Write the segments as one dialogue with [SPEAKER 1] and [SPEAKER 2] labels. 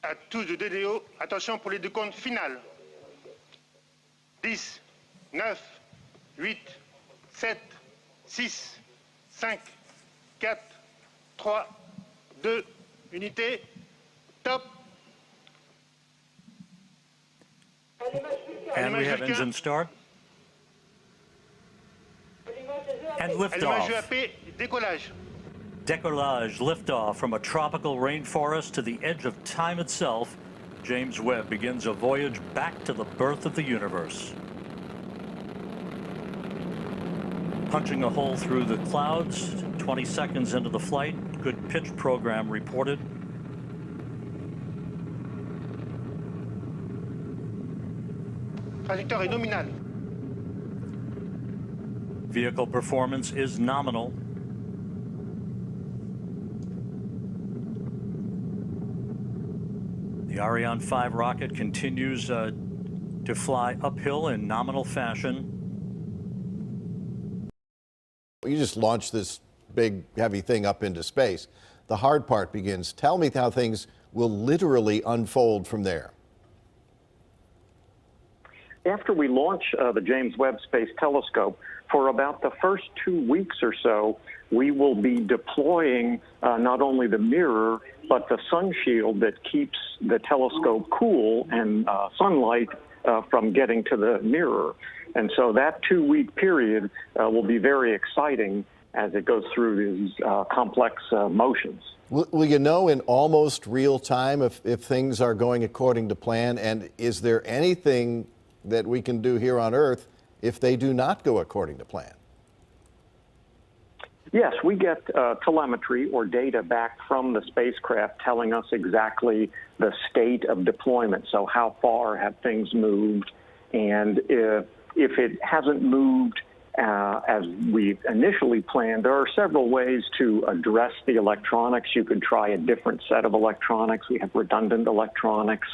[SPEAKER 1] À tous de DDO, attention pour les décomptes finales. 10, 9, 8, 7, 6, 5, 4, 3, 2, unité, top.
[SPEAKER 2] And we have engine start. And liftoff.
[SPEAKER 1] Décollage.
[SPEAKER 2] Décollage, liftoff from a tropical rainforest to the edge of time itself. James Webb begins a voyage back to the birth of the universe. Punching a hole through the clouds, 20 seconds into the flight. Good pitch program reported.
[SPEAKER 1] Trajectoire est nominale.
[SPEAKER 2] Vehicle performance is nominal. The Ariane 5 rocket continues to fly uphill in nominal fashion.
[SPEAKER 3] You just launched this big, heavy thing up into space. The hard part begins. Tell me how things will literally unfold from there.
[SPEAKER 4] After we launch the James Webb Space Telescope, for about the first 2 weeks or so, we will be deploying not only the mirror, but the sun shield that keeps the telescope cool and sunlight from getting to the mirror. And so that 2-week period will be very exciting as it goes through these complex motions.
[SPEAKER 3] Will you know in almost real time if things are going according to plan? And is there anything that we can do here on Earth if they do not go according to plan?
[SPEAKER 4] Yes, we get telemetry or data back from the spacecraft telling us exactly the state of deployment. So how far have things moved? And if it hasn't moved as we initially planned, there are several ways to address the electronics. You could try a different set of electronics. We have redundant electronics,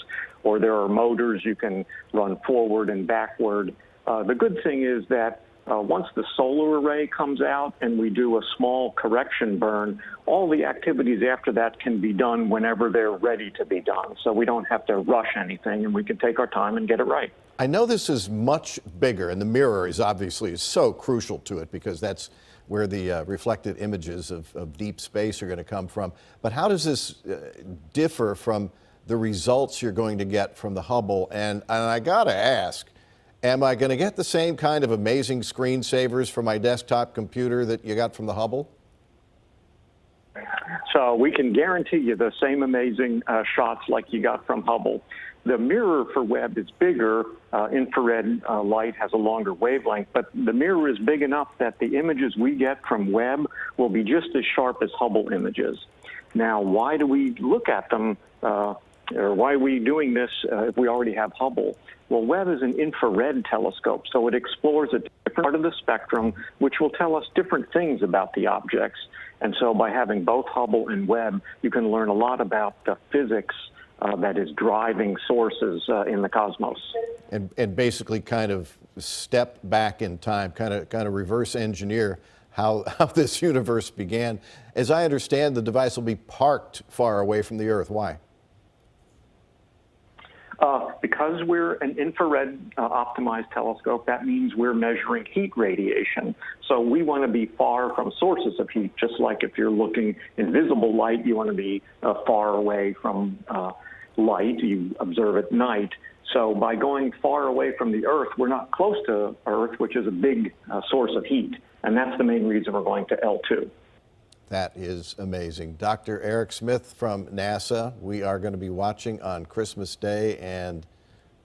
[SPEAKER 4] or there are motors you can run forward and backward. The good thing is that once the solar array comes out and we do a small correction burn, all the activities after that can be done whenever they're ready to be done. So we don't have to rush anything, and we can take our time and get it right.
[SPEAKER 3] I know this is much bigger, and the mirror is obviously so crucial to it because that's where the reflected images of deep space are going to come from. But how does this differ from the results you're going to get from the Hubble? And I got to ask, am I going to get the same kind of amazing screensavers for my desktop computer that you got from the Hubble?
[SPEAKER 4] So we can guarantee you the same amazing shots like you got from Hubble. The mirror for Webb is bigger. Infrared light has a longer wavelength, but the mirror is big enough that the images we get from Webb will be just as sharp as Hubble images. Now, why do we look at them, or why are we doing this if we already have Hubble? Well, Webb is an infrared telescope, so it explores a different part of the spectrum, which will tell us different things about the objects. And so by having both Hubble and Webb, you can learn a lot about the physics that is driving sources in the cosmos.
[SPEAKER 3] And basically kind of step back in time, kind of reverse engineer how this universe began. As I understand, the device will be parked far away from the Earth. Why? Because we're an infrared optimized telescope, that means we're measuring heat radiation. So we want to be far from sources of heat, just like if you're looking in visible light, you want to be far away from light you observe at night. So by going far away from the Earth, we're not close to Earth, which is a big source of heat. And that's the main reason we're going to L2. That is amazing. Dr. Eric Smith from NASA, we are going to be watching on Christmas Day, and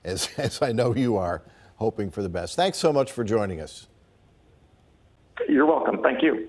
[SPEAKER 3] as I know you are, hoping for the best. Thanks so much for joining us.
[SPEAKER 4] You're welcome. Thank you.